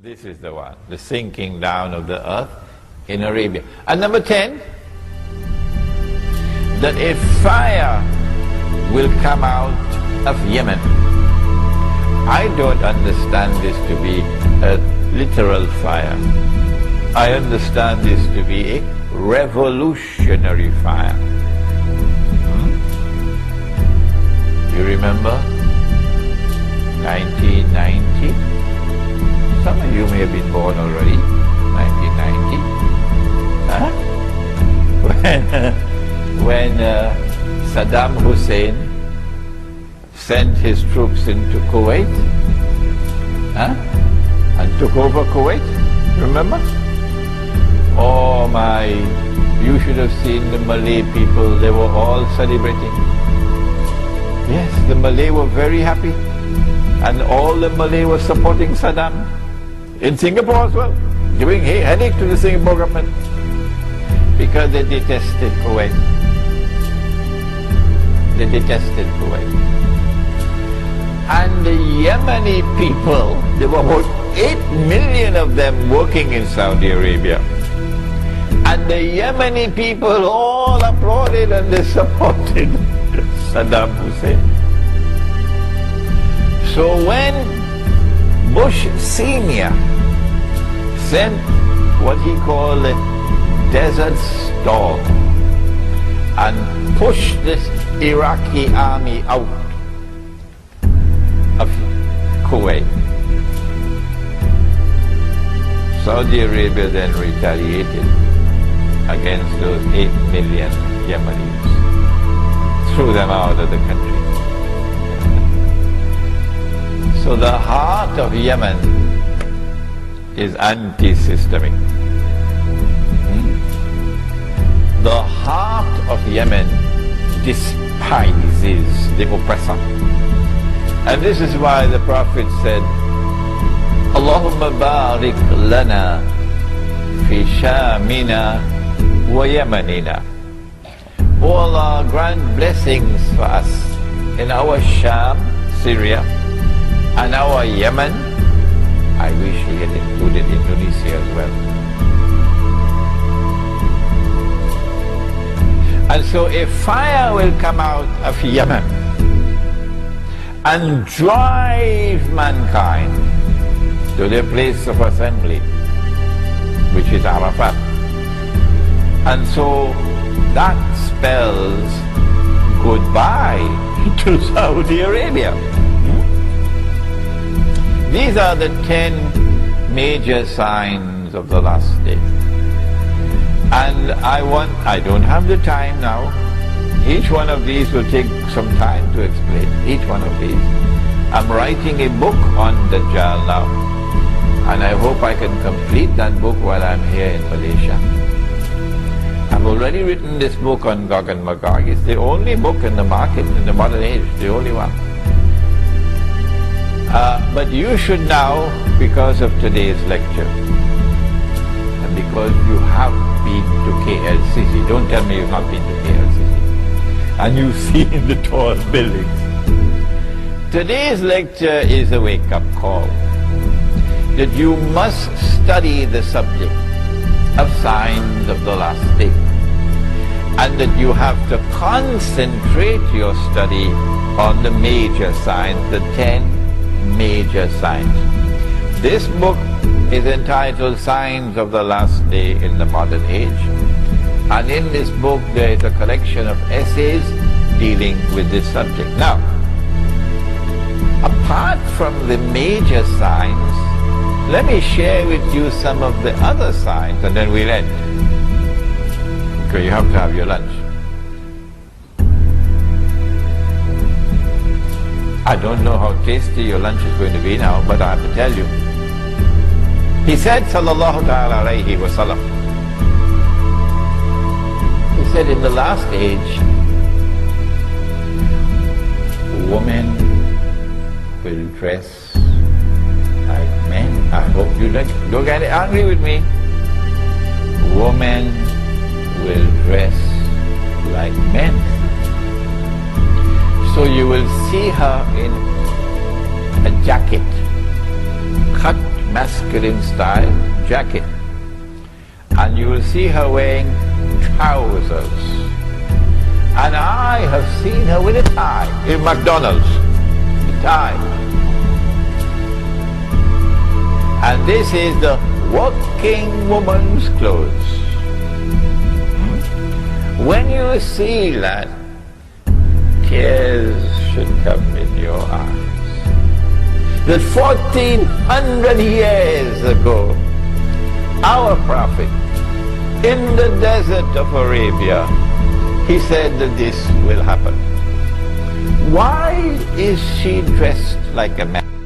This is the one, the sinking down of the earth in Arabia. And number 10, that a fire will come out of Yemen. I don't understand this to be a literal fire. I understand this to be a revolutionary fire. You remember 1990? Some of you may have been born already, 1990. Huh? When Saddam Hussein sent his troops into Kuwait, and took over Kuwait, remember? Oh my, you should have seen the Malay people, they were all celebrating. Yes, the Malay were very happy, and all the Malay were supporting Saddam. In Singapore as well, giving headache to the Singapore government, because they detested Kuwait. They detested Kuwait. And the Yemeni people, there were about 8 million of them working in Saudi Arabia. And the Yemeni people all applauded and they supported Saddam Hussein. So when Bush Sr. sent what he called a desert storm and pushed this Iraqi army out of Kuwait, Saudi Arabia then retaliated against those 8 million Yemenis, threw them out of the country. So the heart of Yemen is anti-systemic. The heart of Yemen despises the oppressor. And this is why the Prophet said, Allahumma barik lana fi shamina wa yamanina. O Allah, grant blessings for us in our Sham, Syria, and our Yemen. I wish he had included Indonesia as well. And so a fire will come out of Yemen and drive mankind to their place of assembly, which is Arafat. And so that spells goodbye to Saudi Arabia. These are the 10 major signs of the last day. And I don't have the time now. Each one of these will take some time to explain, each one of these. I'm writing a book on Dajjal now, and I hope I can complete that book while I'm here in Malaysia. I've already written this book on Gog and Magog. It's the only book in the market in the modern age, the only one. But you should now, because of today's lecture, and because you have been to KLCC, don't tell me you've not been to KLCC, and you've seen the tall buildings. Today's lecture is a wake-up call that you must study the subject of signs of the last day, and that you have to concentrate your study on the major signs, the 10 major signs. This book is entitled Signs of the Last Day in the Modern Age, and in this book there is a collection of essays dealing with this subject. Now, apart from the major signs, let me share with you some of the other signs, and then we'll end. Okay, you have to have your lunch. I don't know how tasty your lunch is going to be now, but I have to tell you. He said, sallallahu ta'ala alayhi wa sallam, he said, in the last age, women will dress like men. I hope you don't get angry with me. Women will dress like men. So you will see her in a jacket, cut masculine style jacket. And you will see her wearing trousers. And I have seen her with a tie in McDonald's. A tie. And this is the working woman's clothes. When you see that, tears should come in your eyes. That 1400 years ago, our prophet, in the desert of Arabia, he said that this will happen. Why is she dressed like a man?